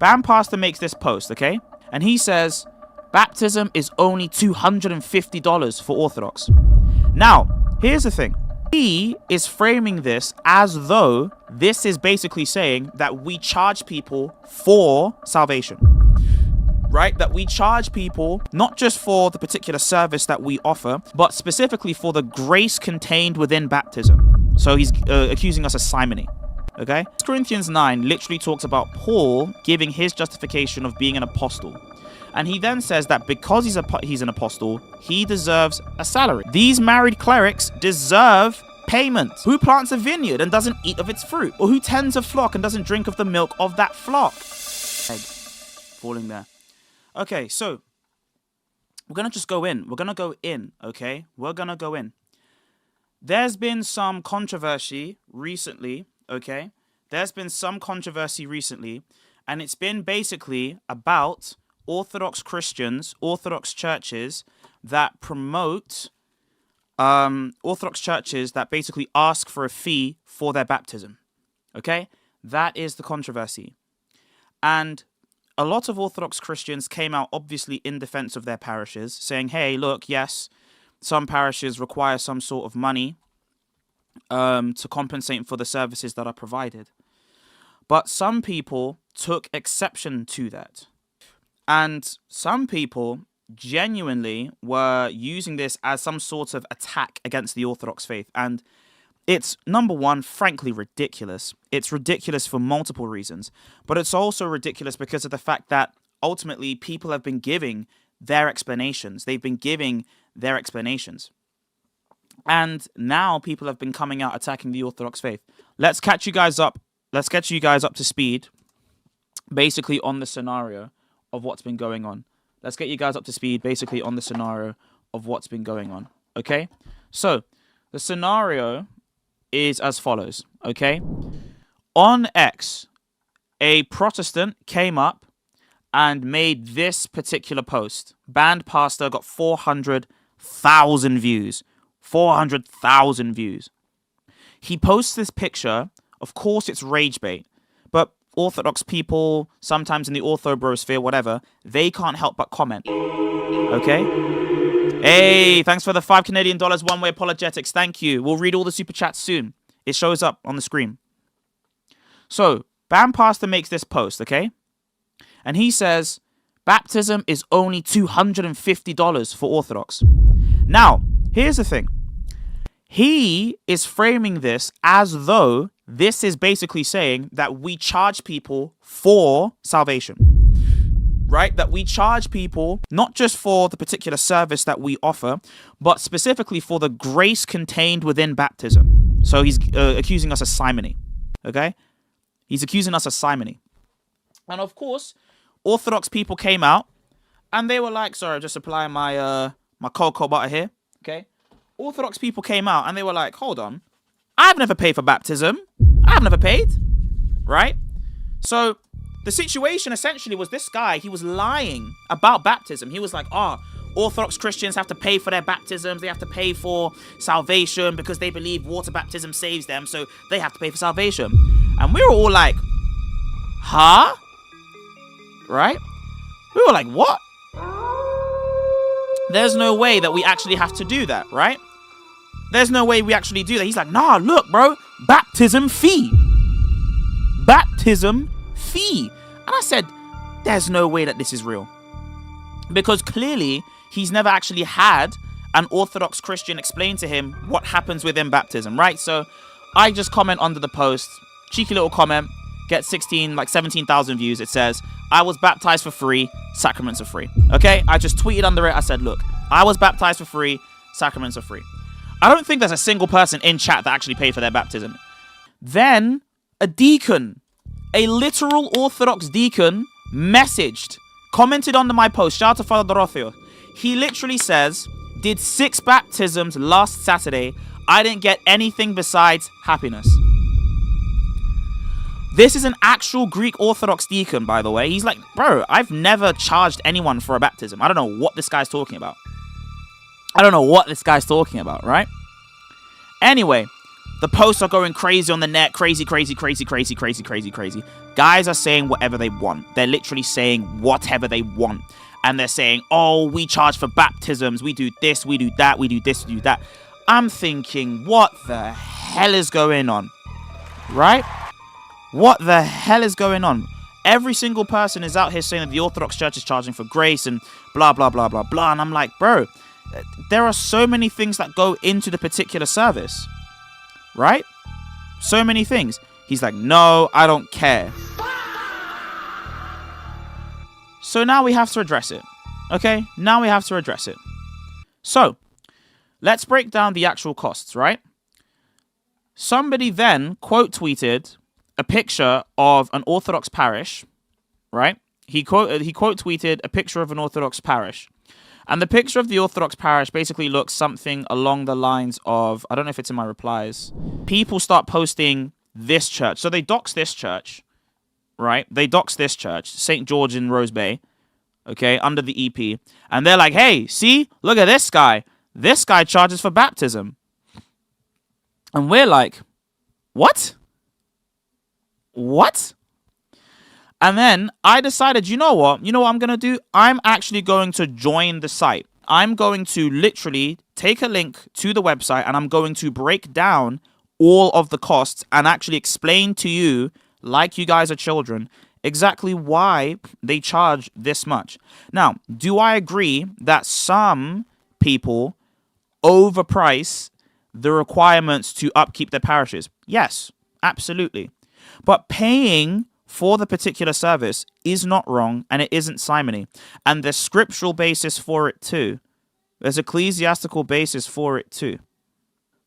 Bam Pastor makes this post, okay? And he says, baptism is only $250 for Orthodox. Now, here's the thing. He is framing this as though this is basically saying that we charge people for salvation. Right? That we charge people not just for the particular service that we offer, but specifically for the grace contained within baptism. So he's accusing us of simony. Okay? Corinthians 9 literally talks about Paul giving his justification of being an apostle. And he then says that because he's an apostle, he deserves a salary. These married clerics deserve payment. Who plants a vineyard and doesn't eat of its fruit? Or who tends a flock and doesn't drink of the milk of that flock? Egg falling there. Okay, so we're going to just go in. We're going to go in, okay? We're going to go in. There's been some controversy recently, okay? There's been some controversy recently, and it's been basically about Orthodox Christians, Orthodox churches that promote, Orthodox churches that basically ask for a fee for their baptism, okay? That is the controversy. And a lot of Orthodox Christians came out obviously in defense of their parishes, saying, hey, look, yes, some parishes require some sort of money to compensate for the services that are provided. But some people took exception to that. And some people genuinely were using this as some sort of attack against the Orthodox faith. And it's, number one, frankly ridiculous. It's ridiculous for multiple reasons. But it's also ridiculous because of the fact that ultimately people have been giving their explanations. They've been giving their explanations. And now people have been coming out attacking the Orthodox faith. Let's catch you guys up. Let's get you guys up to speed basically on the scenario of what's been going on. Let's get you guys up to speed basically on the scenario of what's been going on. Okay? So the scenario is as follows, okay? On X, a Protestant came up and made this particular post. Banned pastor got 400,000 views. 400,000 views. He posts this picture. Of course, it's rage bait. But Orthodox people, sometimes in the orthobrosphere, whatever, they can't help but comment. Okay? Hey, thanks for the $5 Canadian one-way apologetics. Thank you. We'll read all the super chats soon. It shows up on the screen. So, Bam Pastor makes this post, okay? And he says, baptism is only $250 for Orthodox. Now, here's the thing. He is framing this as though this is basically saying that we charge people for salvation. Right? That we charge people not just for the particular service that we offer, but specifically for the grace contained within baptism. So he's accusing us of simony. Okay? He's accusing us of simony. And of course, Orthodox people came out and they were like, sorry, just applying my my cocoa butter here. Okay? Orthodox people came out and they were like, hold on. I've never paid for baptism. I've never paid. Right? So the situation essentially was this guy, he was lying about baptism. He was like, Orthodox Christians have to pay for their baptisms. They have to pay for salvation because they believe water baptism saves them. So they have to pay for salvation. And we were all like, huh? Right? We were like, what? There's no way that we actually have to do that, right? There's no way we actually do that. He's like, nah, look, bro, baptism fee. Baptism fee. And I said, there's no way that this is real. Because clearly, he's never actually had an Orthodox Christian explain to him what happens within baptism, right? So I just comment under the post, cheeky little comment, get 17,000 views. It says, I was baptized for free, sacraments are free. Okay? I just tweeted under it. I said, look, I was baptized for free, sacraments are free. I don't think there's a single person in chat that actually paid for their baptism. Then a deacon, a literal Orthodox deacon, commented under my post. Shout out to Father Dorotheo. He literally says, did 6 baptisms last Saturday. I didn't get anything besides happiness. This is an actual Greek Orthodox deacon, by the way. He's like, bro, I've never charged anyone for a baptism. I don't know what this guy's talking about. Right? Anyway, The posts are going crazy on the net. Crazy, crazy, crazy, crazy, crazy, crazy, crazy. Guys are saying whatever they want. They're literally saying whatever they want. And they're saying, oh, we charge for baptisms. We do this, we do that, we do this, we do that. I'm thinking, what the hell is going on? Right? What the hell is going on? Every single person is out here saying that the Orthodox Church is charging for grace and blah, blah, blah, blah, blah. And I'm like, bro, there are so many things that go into the particular service. Right? So many things. He's like, no, I don't care. So now we have to address it. Okay? Now we have to address it. So, let's break down the actual costs, right? Somebody then quote tweeted a picture of an Orthodox parish, right? He quote tweeted a picture of an Orthodox parish. And the picture of the Orthodox parish basically looks something along the lines of, I don't know if it's in my replies. People start posting this church. So they dox this church, right? They dox this church, St. George in Rose Bay, okay, under the EP. And they're like, hey, see, look at this guy. This guy charges for baptism. And we're like, what? What? And then I decided, you know what I'm going to do? I'm actually going to join the site. I'm going to literally take a link to the website and I'm going to break down all of the costs and actually explain to you, like you guys are children, exactly why they charge this much. Now, do I agree that some people overprice the requirements to upkeep their parishes? Yes, absolutely. But paying for the particular service is not wrong, and it isn't simony. And there's scriptural basis for it too. There's ecclesiastical basis for it too.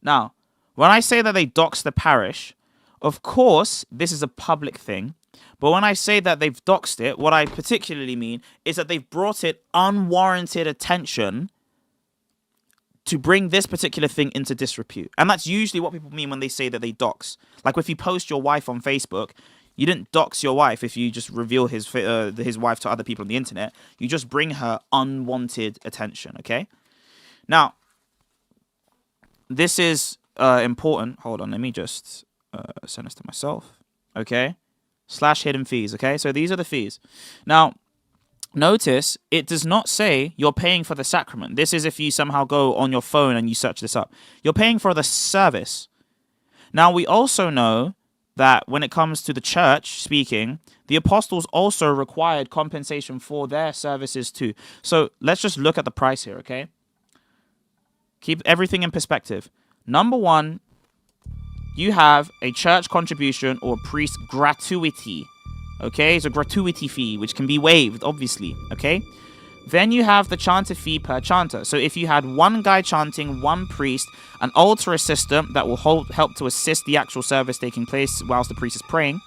Now, when I say that they dox the parish, of course, this is a public thing. But when I say that they've doxed it, what I particularly mean is that they've brought it unwarranted attention to bring this particular thing into disrepute. And that's usually what people mean when they say that they dox. Like if you post your wife on Facebook, you didn't dox your wife if you just reveal his wife to other people on the internet. You just bring her unwanted attention, okay? Now, this is important. Hold on, let me just send this to myself, okay? / hidden fees, okay? So these are the fees. Now, notice it does not say you're paying for the sacrament. This is if you somehow go on your phone and you search this up. You're paying for the service. Now, we also know that when it comes to the church speaking, the apostles also required compensation for their services too. So let's just look at the price here, okay? Keep everything in perspective. Number one, you have a church contribution or priest gratuity. Okay, it's a gratuity fee, which can be waived, obviously, okay? Then you have the chanter fee per chanter. So if you had one guy chanting, one priest, an altar assistant that will help to assist the actual service taking place whilst the priest is praying,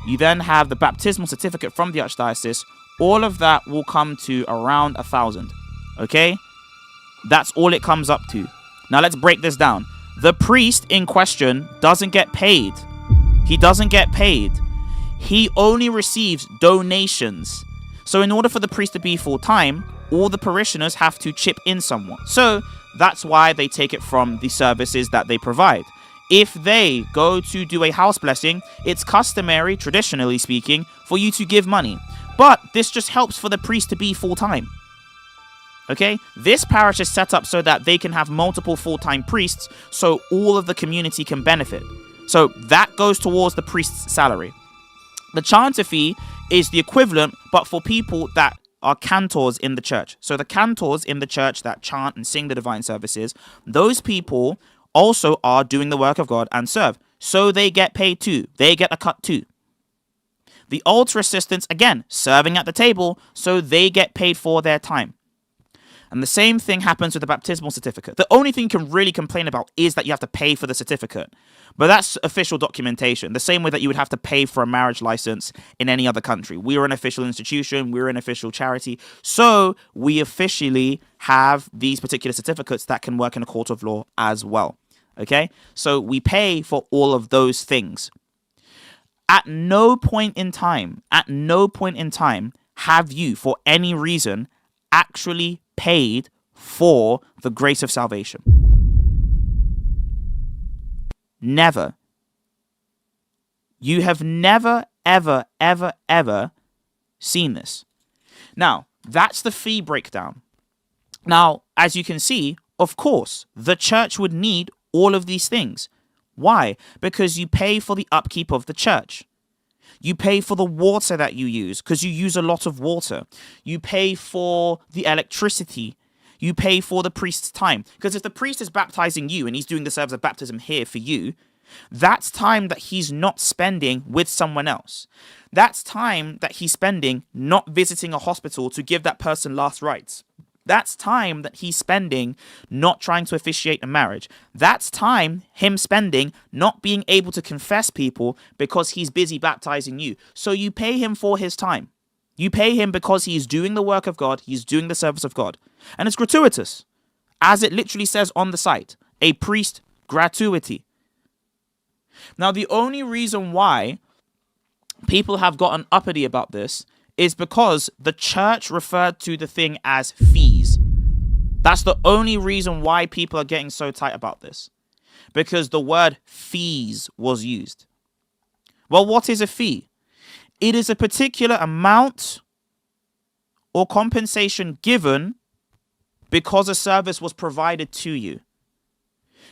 you then have the baptismal certificate from the archdiocese. All of that will come to around 1,000, okay? That's all it comes up to. Now let's break this down. The priest in question doesn't get paid. He doesn't get paid. He only receives donations. So in order for the priest to be full-time, all the parishioners have to chip in somewhat. So that's why they take it from the services that they provide. If they go to do a house blessing, it's customary, traditionally speaking, for you to give money. But this just helps for the priest to be full-time. Okay? This parish is set up so that they can have multiple full-time priests, so all of the community can benefit. So that goes towards the priest's salary. The chanter fee is the equivalent, but for people that are cantors in the church. So the cantors in the church that chant and sing the divine services, those people also are doing the work of God and serve. So they get paid too. They get a cut too. The altar assistants, again, serving at the table, so they get paid for their time. And the same thing happens with the baptismal certificate. The only thing you can really complain about is that you have to pay for the certificate. But that's official documentation, the same way that you would have to pay for a marriage license in any other country. We're an official institution, we're an official charity, so we officially have these particular certificates that can work in a court of law as well. Okay? So we pay for all of those things. At no point in time, have you, for any reason, actually paid for the grace of salvation. Never. You have never, ever, ever, ever seen this. Now, that's the fee breakdown. Now, as you can see, of course, the church would need all of these things. Why? Because you pay for the upkeep of the church. You pay for the water that you use because you use a lot of water. You pay for the electricity. You pay for the priest's time. Because if the priest is baptizing you and he's doing the service of baptism here for you, that's time that he's not spending with someone else. That's time that he's spending not visiting a hospital to give that person last rites. That's time that he's spending not trying to officiate a marriage. That's time him spending not being able to confess people because he's busy baptizing you. So you pay him for his time. You pay him because he's doing the work of God. He's doing the service of God. And it's gratuitous. As it literally says on the site, a priest gratuity. Now, the only reason why people have gotten uppity about this is because the church referred to the thing as fees. That's the only reason why people are getting so tight about this. Because the word fees was used. Well, what is a fee? It is a particular amount or compensation given because a service was provided to you.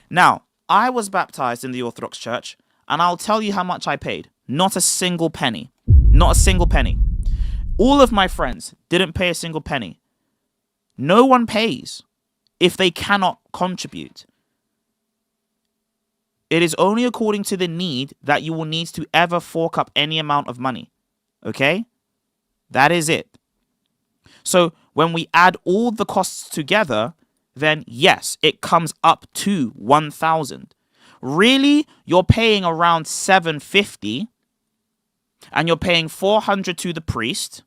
Now, I was baptized in the Orthodox Church, and I'll tell you how much I paid. Not a single penny. Not a single penny. All of my friends didn't pay a single penny. No one pays if they cannot contribute. It is only according to the need that you will need to ever fork up any amount of money. Okay? That is it. So when we add all the costs together, then yes, it comes up to 1,000. Really, you're paying around 750, and you're paying 400 to the priest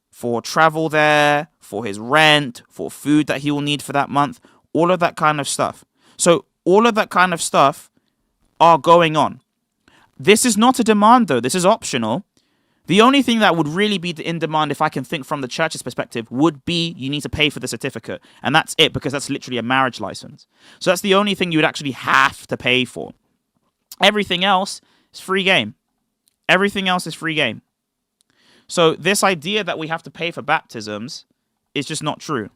for travel there, for his rent, for food that he will need for that month, all of that kind of stuff. So all of that kind of stuff are going on. This is not a demand, though. This is optional. The only thing that would really be in demand, if I can think from the church's perspective, would be you need to pay for the certificate. And that's it, because that's literally a marriage license. So that's the only thing you would actually have to pay for. Everything else is free game. Everything else is free game. So this idea that we have to pay for baptisms is just not true.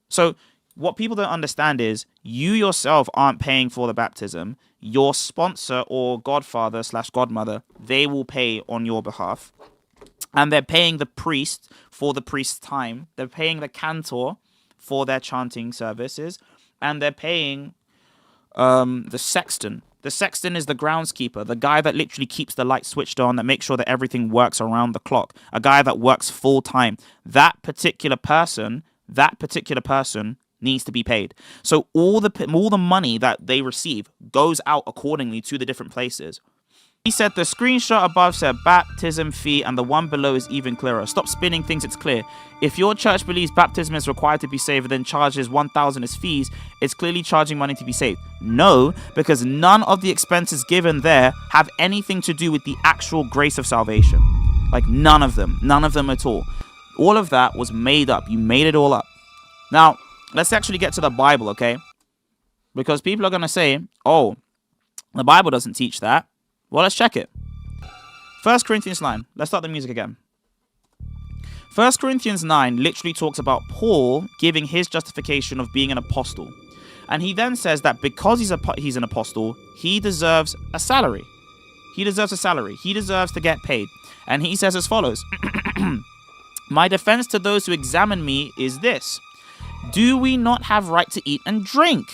So what people don't understand is you yourself aren't paying for the baptism. Your sponsor or godfather/godmother, they will pay on your behalf. And they're paying the priest for the priest's time. They're paying the cantor for their chanting services. And they're paying the sexton. The sexton is the groundskeeper, the guy that literally keeps the light switched on, that makes sure that everything works around the clock. A guy that works full time. That particular person needs to be paid. So all the money that they receive goes out accordingly to the different places. He said the screenshot above said baptism fee, and the one below is even clearer. Stop spinning things, it's clear. If your church believes baptism is required to be saved and then charges 1,000 as fees, it's clearly charging money to be saved. No, because none of the expenses given there have anything to do with the actual grace of salvation. Like none of them at all. All of that was made up. You made it all up. Now, let's actually get to the Bible, okay? Because people are going to say, oh, the Bible doesn't teach that. Well, let's check it. 1 Corinthians 9. Let's start the music again. 1 Corinthians 9 literally talks about Paul giving his justification of being an apostle. And he then says that because he's an apostle, he deserves a salary. He deserves a salary. He deserves to get paid. And he says as follows. My defense to those who examine me is this. Do we not have right to eat and drink?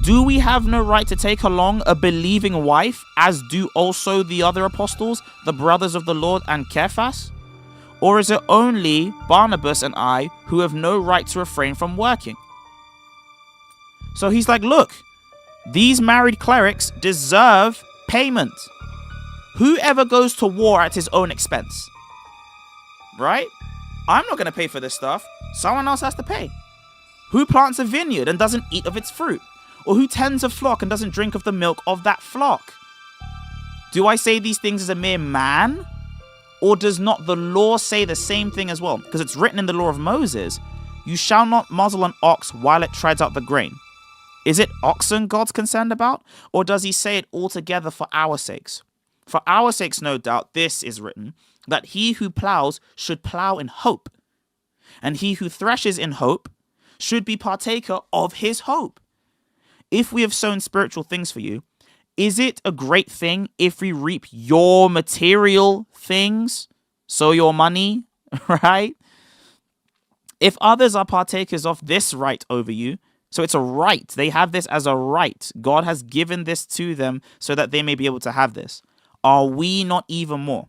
Do we have no right to take along a believing wife, as do also the other apostles, the brothers of the Lord and Cephas? Or is it only Barnabas and I who have no right to refrain from working? So he's like, look, these married clerics deserve payment. Whoever goes to war at his own expense, right? I'm not going to pay for this stuff. Someone else has to pay. Who plants a vineyard and doesn't eat of its fruit? Or who tends a flock and doesn't drink of the milk of that flock? Do I say these things as a mere man? Or does not the law say the same thing as well? Because it's written in the law of Moses, you shall not muzzle an ox while it treads out the grain. Is it oxen God's concerned about? Or does he say it altogether for our sakes? For our sakes, no doubt, this is written, that he who plows should plow in hope, and he who threshes in hope should be partaker of his hope. If we have sown spiritual things for you, is it a great thing if we reap your material things? So your money, right? If others are partakers of this right over you, so it's a right. They have this as a right. God has given this to them so that they may be able to have this. Are we not even more?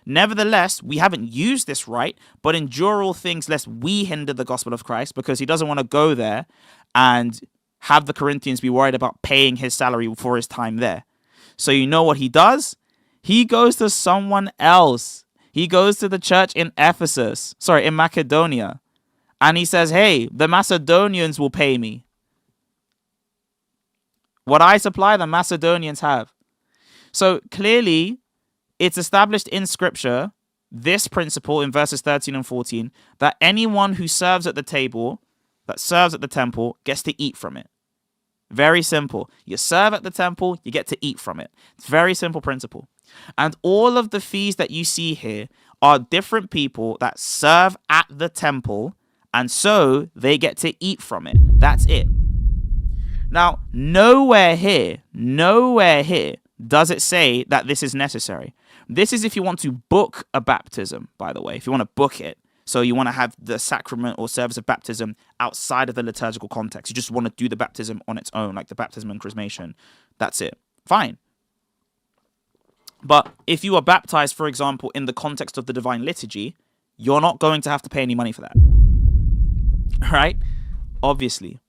Nevertheless, we haven't used this right, but endure all things lest we hinder the gospel of Christ, because he doesn't want to go there and have the Corinthians be worried about paying his salary for his time there. So you know what he does? He goes to someone else. He goes to the church in in Macedonia. And he says, hey, the Macedonians will pay me. What I supply, the Macedonians have. So clearly, it's established in Scripture, this principle in verses 13 and 14, that anyone who serves at the table, that serves at the temple, gets to eat from it. Very simple. You serve at the temple, you get to eat from it. It's a very simple principle. And all of the fees that you see here are different people that serve at the temple, and so they get to eat from it. That's it. Now, nowhere here does it say that this is necessary. This is if you want to book a baptism, by the way, if you want to book it. So you want to have the sacrament or service of baptism outside of the liturgical context. You just want to do the baptism on its own, like the baptism and chrismation. That's it. Fine. But if you are baptized, for example, in the context of the divine liturgy, you're not going to have to pay any money for that. Right? Obviously.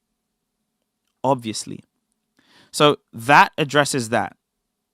So that addresses that.